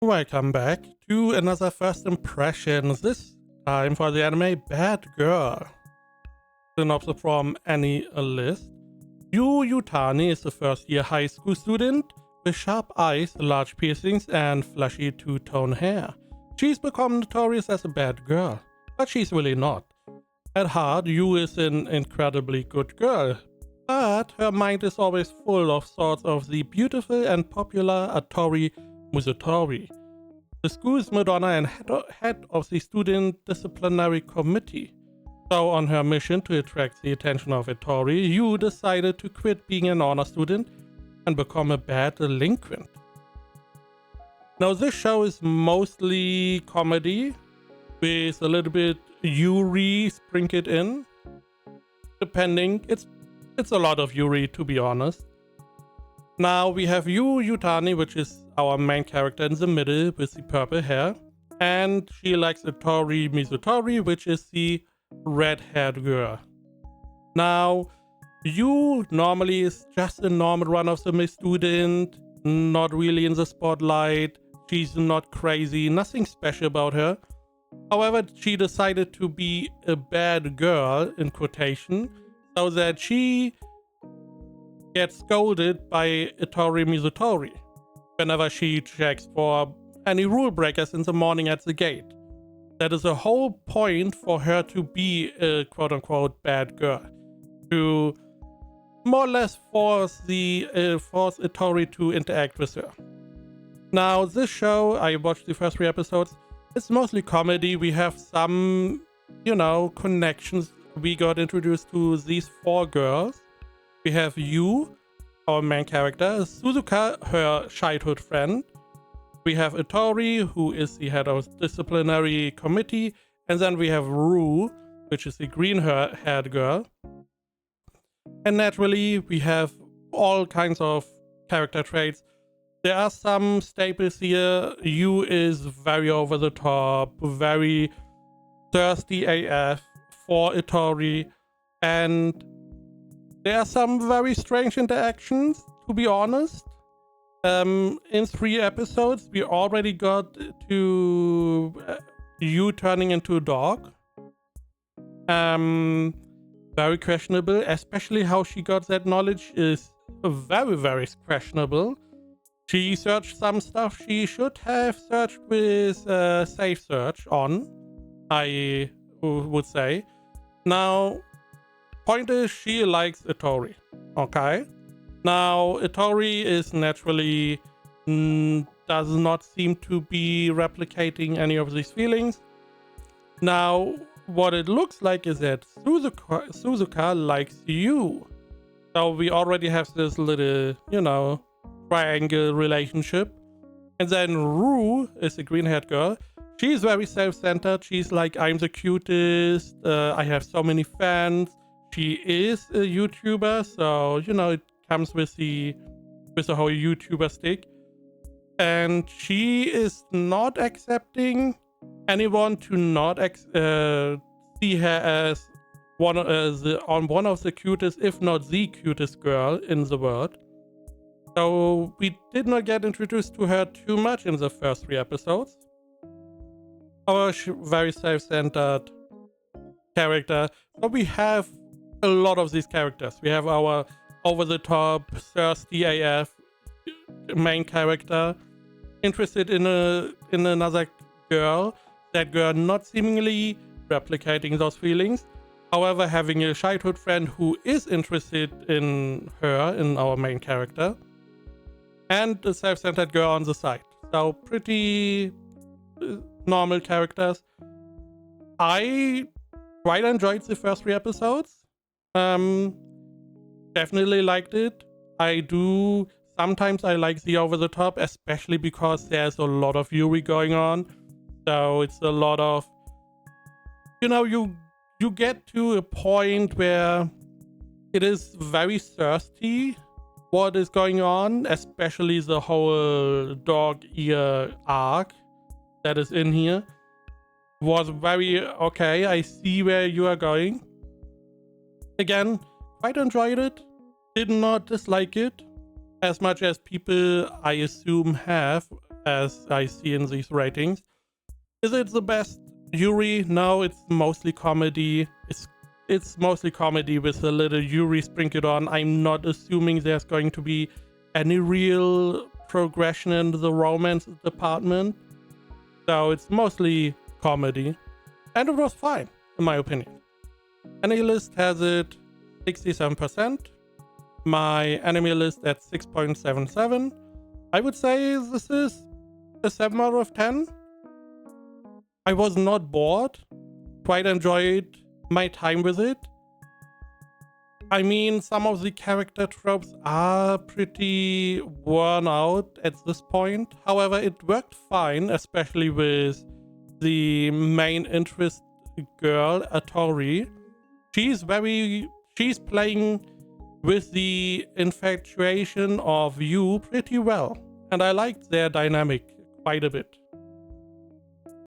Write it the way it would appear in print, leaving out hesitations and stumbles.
Welcome back to another first impressions, this time for the anime Bad Girl. Synopsis from any list. Yu Yutani is a first-year high school student with sharp eyes, large piercings, and flashy two-tone hair. She's become notorious as a bad girl, but she's really not. At heart, Yu is an incredibly good girl, but her mind is always full of thoughts of the beautiful and popular Atori Musatori, the school's Madonna and head of the student disciplinary committee. So on her mission to attract the attention of Atori, Yu decided to quit being an honor student and become a bad delinquent. Now this show is mostly comedy with a little bit Yuri sprinkled in. Depending, it's a lot of Yuri, to be honest. Now we have Yu Yutani, which is our main character in the middle with the purple hair, and she likes Atori Mizutori, which is the red-haired girl. Now, Yu normally is just a normal run-of-the-mill student, not really in the spotlight. She's not crazy, nothing special about her. However, she decided to be a bad girl, in quotation, so that she gets scolded by Atori Mizutori whenever she checks for any rule breakers in the morning at the gate. That is the whole point for her to be a quote-unquote bad girl, to more or less force Atori to interact with her. Now this show, I watched the first 3 episodes, it's mostly comedy. We have some, connections. We got introduced to these 4 girls. We have Yu, our main character, Suzuka, her childhood friend. We have Atori, who is the head of disciplinary committee, and then we have Ru, which is the green-haired girl. And naturally, we have all kinds of character traits. There are some staples here. Yu is very over the top, very thirsty AF for Atori, and there are some very strange interactions, to be honest. In 3 episodes, we already got to Yu turning into a dog. Very questionable, especially how she got that knowledge is very, very questionable. She searched some stuff she should have searched with safe search on, I would say. Now, point is, she likes Atori. Okay. Now, Atori is naturally does not seem to be replicating any of these feelings. Now, what it looks like is that Suzuka likes Yu. So we already have this little, triangle relationship. And then Ru is a green-haired girl. She's very self-centered. She's like, I'm the cutest. I have so many fans. She is a YouTuber, so it comes with the whole YouTuber stick. And she is not accepting anyone to not see her as one of the cutest, if not the cutest girl in the world. So we did not get introduced to her too much in the first 3 episodes. Our very self-centered character. So we have a lot of these characters. We have our over-the-top, thirsty AF main character, interested in another girl. That girl not seemingly replicating those feelings. However, having a childhood friend who is interested in her, in our main character. And a self-centered girl on the side. So pretty normal characters. I quite enjoyed the first 3 episodes. Definitely liked it. Sometimes I like the over the top, especially because there's a lot of Yuri going on. So it's a lot of, you get to a point where it is very thirsty what is going on, especially the whole dog ear arc that is in here. Was very, okay, I see where you are going. Again, quite enjoyed it. Did not dislike it as much as people, I assume, have. as I see in these ratings. Is it the best Yuri? No, it's mostly comedy. It's mostly comedy with a little Yuri sprinkled on. I'm not assuming there's going to be any real progression in the romance department. So it's mostly comedy. And it was fine, in my opinion. AniList has it 67%. My enemy list at 6.77. I would say this is a 7 out of 10. I was not bored. Quite enjoyed my time with it. I mean, some of the character tropes are pretty worn out at this point. However, it worked fine, especially with the main interest girl, Atori. She's playing with the infatuation of you pretty well. And I liked their dynamic quite a bit.